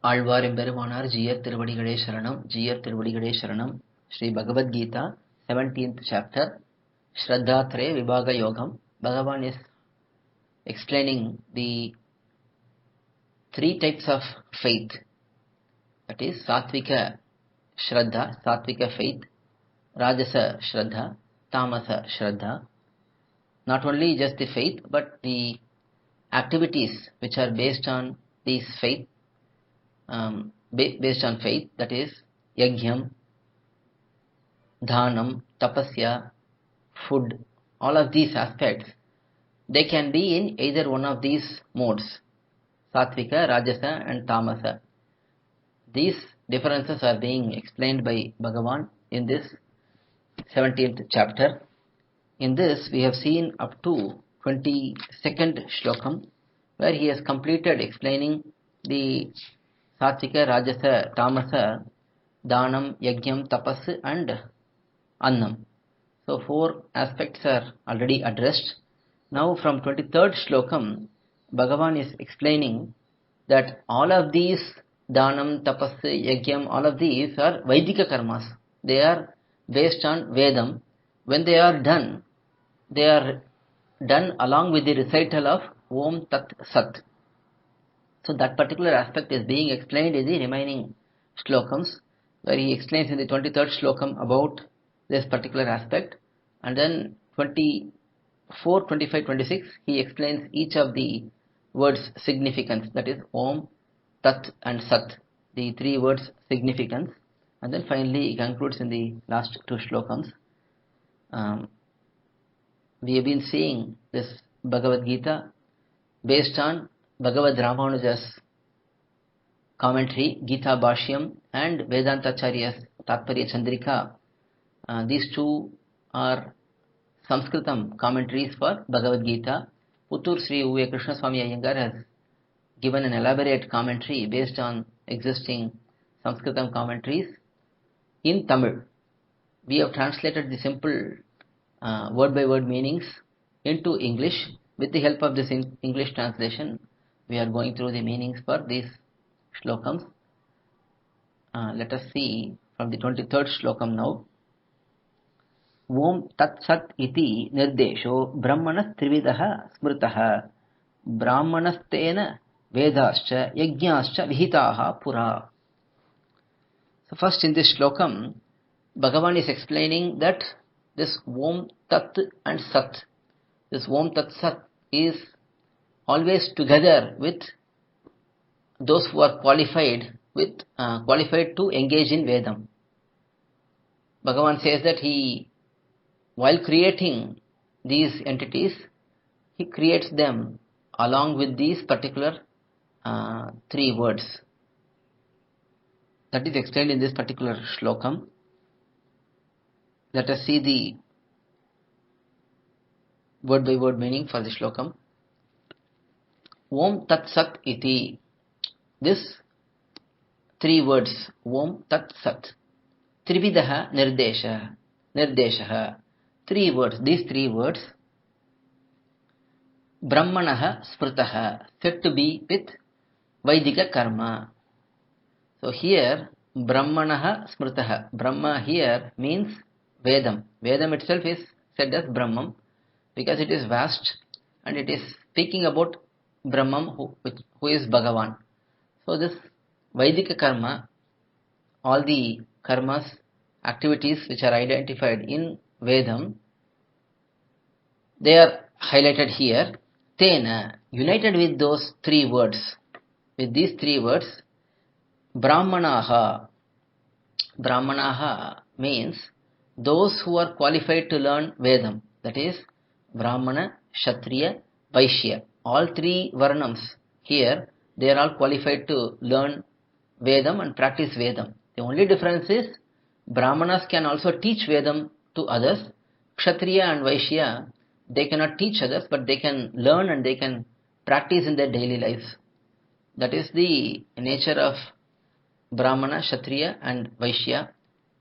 ஆழ்வார் எம்பெருமானார் ஜீயர் திருவடிகளே சரணம். ஜீயர் திருவடிகளே சரணம். Sri Bhagavad Gita 17th chapter, Shraddha Vibhaga Yogam. Bhagavan is explaining the three types of faith, that is Satvika Shraddha, Satvika faith, Rajasa Shraddha, Tamasa Shraddha. Not only just the faith, but the activities which are based on these faith, based on faith, that is Yajnam, Dhanam, Tapasya, food, all of these aspects, they can be in either one of these modes, Satvika, Rajasa and Tamasa. These differences are being explained by Bhagavan in this 17th chapter. In this we have seen up to 22nd shlokam, where he has completed explaining the Satvika, Rajasa, Tamasa, Dhanam, Yajnam, Tapas and Annam. So 4 aspects are already addressed. Now from 23rd shlokam, Bhagavan is explaining that all of these Dhanam, Tapas, Yajnam, all of these are Vaidika karmas. They are based on Vedam. When they are done along with the recital of Om Tat Sat. So that particular aspect is being explained in the remaining shlokams, where he explains in the 23rd shlokam about this particular aspect, and then 24, 25, 26 he explains each of the words significance, that is Om, Tat and Sat, the 3 words significance, and then finally he concludes in the last 2 shlokams. We have been seeing this Bhagavad Gita based on Bhagavad Ramanuja's commentary, Gita Bhashyam, and Vedantacharya's Tatparya Chandrika. These 2 are Sanskritam commentaries for Bhagavad Gita. Puttur Sri U.A. Krishnaswamy Iyengar has given an elaborate commentary based on existing Sanskritam commentaries in Tamil. We have translated the simple word-by-word meanings into English. With the help of this English translation, we are going through the meanings for these shlokams. Let us see from the 23rd shlokam now. Om Tat Sat iti nirdesho brahmanas trividaha smritaha brahmanastena vedascha yajnascha vihitaha pura. So first in this shlokam, Bhagavan is explaining that this Om Tat and Sat, this Om Tat Sat is always together with those who are qualified to engage in Vedam. Bhagavan says that while creating these entities, he creates them along with these particular 3 words. That is explained in this particular shlokam. Let us see the word by word meaning for the shlokam. Om Tat Sat iti. This 3 words, Om Tat Sat. Trividaha nirdeshaha. 3 words, these 3 words. Brahmanaha smritaha, said to be with Vaidika karma. So here, Brahmanaha smritaha. Brahma here means Vedam. Vedam itself is said as Brahman because it is vast and it is speaking about Brahman who is Bhagavan. So this Vaidika karma, all the karmas, activities which are identified in Vedam, they are highlighted here. Tena, united with those 3 words, with these 3 words, Brahmanaha. Brahmanaha means those who are qualified to learn Vedam, that is Brahmana, Kshatriya, Vaishya. All 3 varnams here, they are all qualified to learn Vedam and practice Vedam. The only difference is Brahmanas can also teach Vedam to others. Kshatriya and Vaishya, they cannot teach others, but they can learn and they can practice in their daily lives. That is the nature of Brahmana, Kshatriya and Vaishya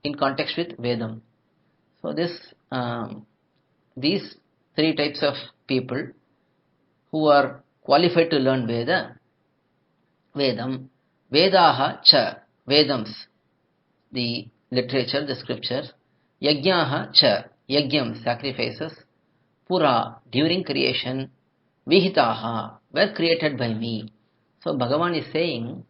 in context with Vedam. So these 3 types of people who are qualified to learn Vedam, Vedaha cha, Vedams, the literature, the scriptures. Yajnaha cha, Yajnam, sacrifices. Pura, during creation. Vihitaha, were created by me. So Bhagavan is saying,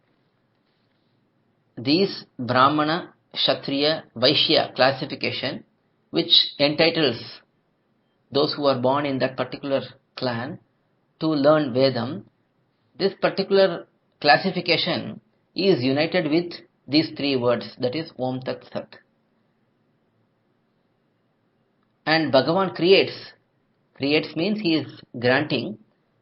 these Brahmana, Kshatriya, Vaishya classification, which entitles those who are born in that particular clan to learn Vedam, this particular classification is united with these three words, that is Om Tat Sat. And Bhagavan creates means he is granting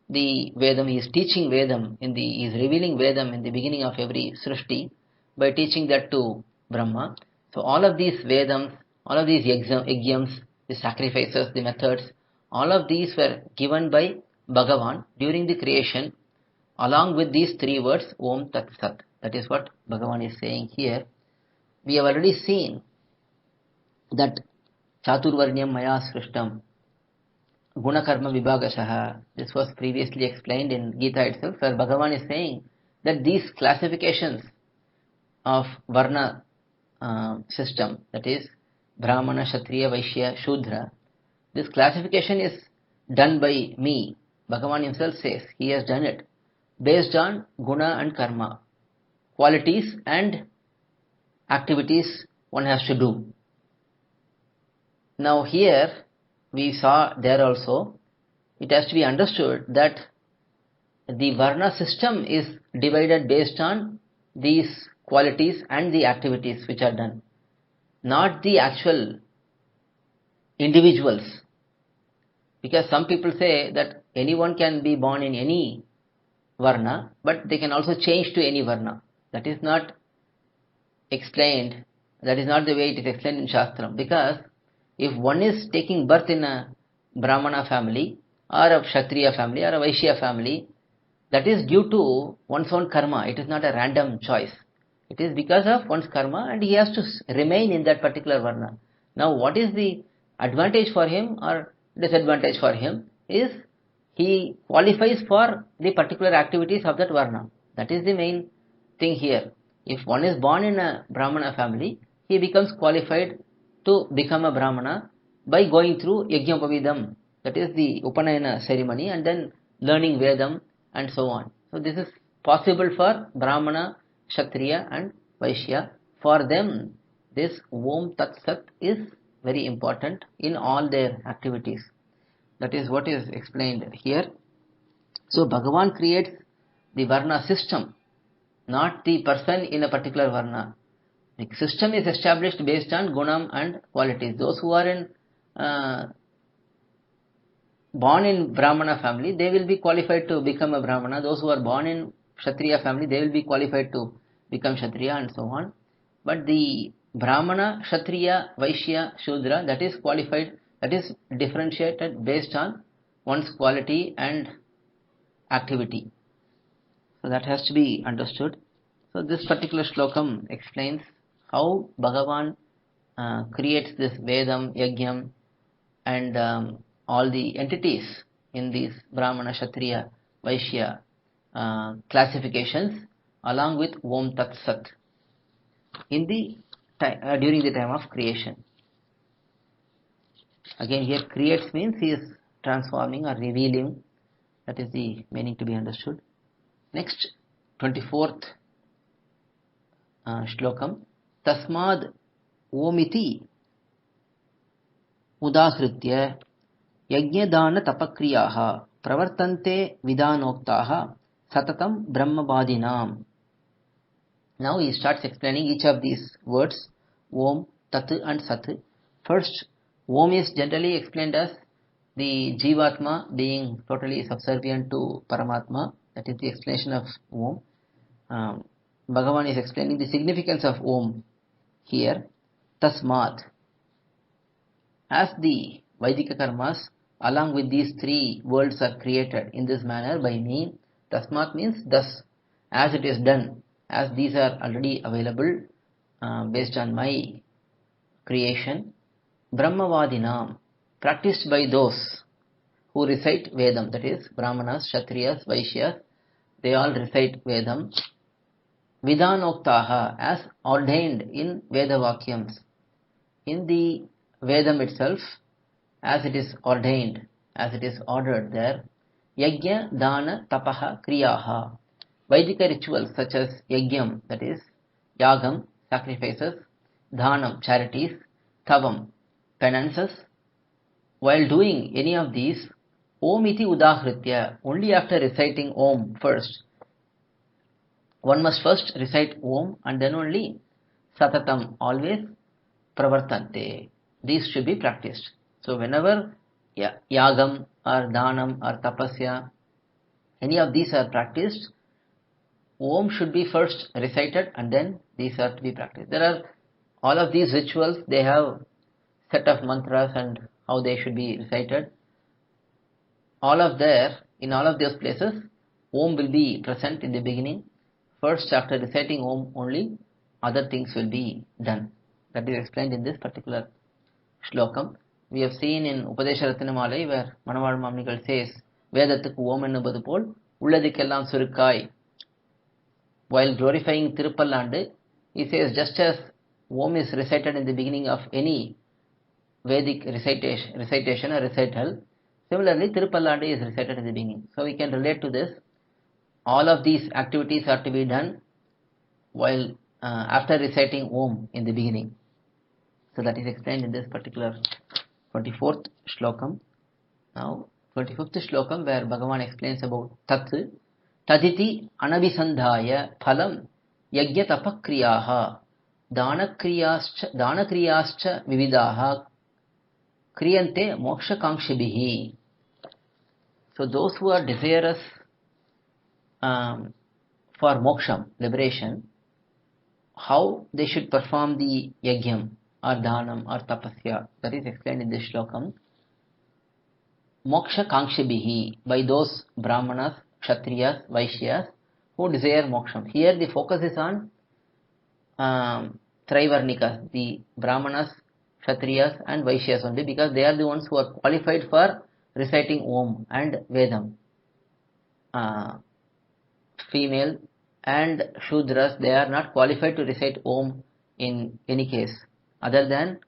the Vedam, he is teaching Vedam, he is revealing Vedam in the beginning of every Srishti by teaching that to Brahma. So all of these Vedams, all of these yajnams, the sacrifices, the methods, all of these were given by Bhagavan during the creation along with these three words Om Tat Sat. That is what Bhagavan is saying here. We have already seen that Chaturvarnyam Maya Srishtam Gunakarma Vibhagashaha. This was previously explained in gIthA itself, where Bhagavan is saying that these classifications of Varna system, that is Brahmana, Kshatriya, Vaishya, Shudra, this classification is done by me. Bhagavan himself says he has done it based on Guna and Karma, qualities and activities one has to do. Now here we saw there also, it has to be understood that the Varna system is divided based on these qualities and the activities which are done, not the actual individuals. Because some people say that anyone can be born in any Varna, but they can also change to any Varna. That is not explained, that is not the way it is explained in Shastram. Because if one is taking birth in a Brahmana family, or a Kshatriya family, or a Vaishya family, that is due to one's own karma. It is not a random choice. It is because of one's karma, and he has to remain in that particular Varna. Now what is the advantage for him or disadvantage for him is he qualifies for the particular activities of that Varna. That is the main thing here. If one is born in a Brahmana family, he becomes qualified to become a Brahmana by going through Yajnapavidam, that is the Upanayana ceremony, and then learning Vedam and so on. So this is possible for Brahmana, Kshatriya and Vaishya. For them, this Om Tat Sat is very important in all their activities. That is what is explained here. So Bhagavan creates the Varna system, not the person in a particular Varna. The system is established based on Gunam and qualities. Those who are born in Brahmana family, they will be qualified to become a Brahmana. Those who are born in Kshatriya family, they will be qualified to become Kshatriya and so on. But the Brahmana, Kshatriya, Vaishya, Shudra, that is qualified, that is differentiated based on one's quality and activity. So that has to be understood. So this particular shlokam explains how Bhagavan creates this Vedam, Yajnam and all the entities in these Brahmana, Kshatriya, Vaishya classifications along with Om Tat Sat in the during the time of creation. Again here creates means he is transforming or revealing. That is the meaning to be understood. Next, 24th shlokam. Tasmad omiti udahritya yajnadana tapakriyaha pravartante vidanoktaha satatam brahmavadinam. Now he starts explaining each of these words, Om, Tat and Sat. First, Om is generally explained as the Jivatma being totally subservient to Paramatma. That is the explanation of Om. Bhagavan is explaining the significance of Om here. Tasmat. As the Vaidika karmas along with these three worlds are created in this manner by me, Tasmat means thus, as it is done, as these are already available based on my creation. Brahmavadinam, practiced by those who recite Vedam, that is Brahmanas, Kshatriyas, Vaishyas, they all recite Vedam. Vidhanoktaha, as ordained in Veda Vakyams. In the Vedam itself, as it is ordained, as it is ordered there, Yajna, Dana, Tapaha, Kriyaha. Vaidika rituals such as Yajnam, that is, Yagam, sacrifices, Dhanam, charities, Tavam, penances. While doing any of these, Om iti udahritya, only after reciting Om first. One must first recite Om and then only Satatam, always, Pravartante. These should be practiced. So whenever Yagam or Dhanam or Tapasya, any of these are practiced, Om should be first recited and then these are to be practiced. There are all of these rituals, they have set of mantras and how they should be recited. In all of those places, Om will be present in the beginning. First, after reciting Om only, other things will be done. That is explained in this particular shlokam. We have seen in Upadesha Ratnamalai where Manaval Mamnikal says, Vedathukku Om ennubadu pol, ulladikkellam surukkai. While glorifying Tirupallandu, he says just as Om is recited in the beginning of any Vedic recitation or recital, similarly Tirupallandu is recited in the beginning. So we can relate to this. All of these activities are to be done while after reciting Om in the beginning. So that is explained in this particular 24th shlokam. Now 25th shlokam where Bhagavan explains about Tat. Taditi anabhisandhaya phalam yajna tapakriyaha danakriyascha vividaha kriyante mokshakangshibihi. So those who are desirous for moksham, liberation, how they should perform the yajnam or dhanam or tapasya, that is explained in this shlokam. Moksha kangshibihi, by those brahmanas, kshatriyas, vaishyas who desire moksham. Here the focus is on trivarnikas, the brahmanas, kshatriyas and vaishyas only, because they are the ones who are qualified for reciting Om and Vedam. Female and Shudras, they are not qualified to recite Om in any case, other than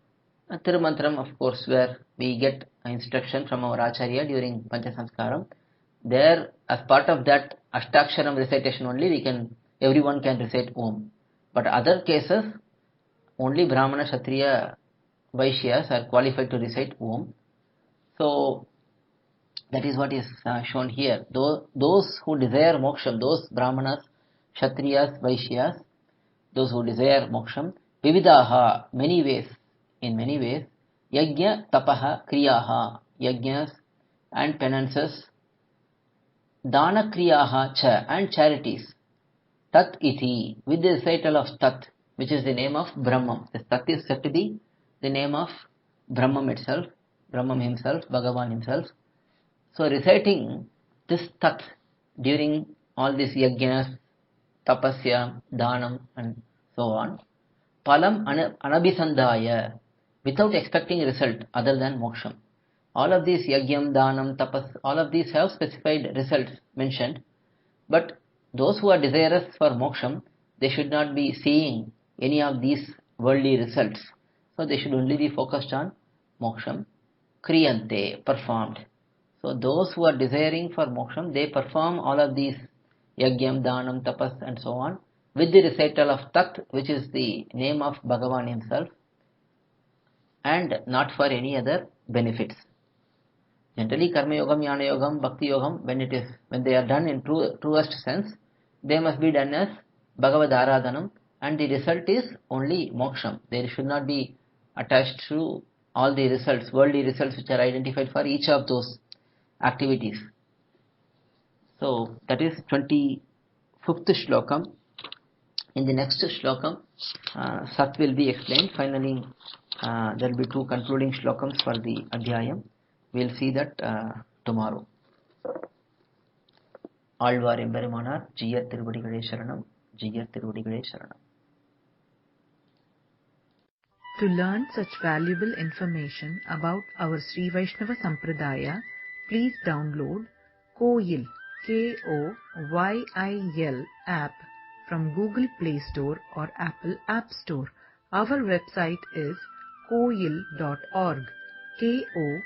Tirumantram, of course, where we get instruction from our Acharya during Panchasamskaram. There, as part of that Ashtaksharam recitation only, everyone can recite Om. But other cases, only Brahmana, Kshatriya, Vaishyas are qualified to recite Om. So that is what is shown here. Those who desire moksham, those Brahmanas, Kshatriyas, Vaishyas, those who desire moksham, vividaha, in many ways, yajna, tapaha, kriyaha, yajnas and penances, dana kriyaha cha, and charities, tat iti, with the recital of tat, which is the name of Brahman. This tat is said to be the name of Brahman itself, Brahman himself, Bhagavan himself. So reciting this tat during all these yajnas, tapasya, dhanam and so on, palam anabhisandhaya, without expecting result other than moksham. All of these yajnam, dhanam, tapas, all of these have specified results mentioned, but those who are desirous for moksham, they should not be seeing any of these worldly results. So they should only be focused on moksham. Kriyante, performed. So those who are desiring for moksham, they perform all of these yajnam, dhanam, tapas and so on with the recital of tat, which is the name of Bhagavan himself, and not for any other benefits. Generally, karma yogam, jnana yogam, bhakti yogam, when they are done in truest sense, they must be done as Bhagavad Aradhanam, and the result is only moksham. They should not be attached to all the results, worldly results which are identified for each of those activities. So that is 25th shlokam. In the next shlokam, Sat will be explained. Finally, there will be 2 concluding shlokams for the Adhyayam. We will see that tomorrow. Alvar Emberimanar, Jiyar Tiruvadigalai Sharanam, Jiyar Tiruvadigalai Sharanam. To learn such valuable information about our Sri Vaishnava Sampradaya, please download KOYIL, KOYIL app from Google Play Store or Apple App Store. Our website is koyil.org, KOYIL.org.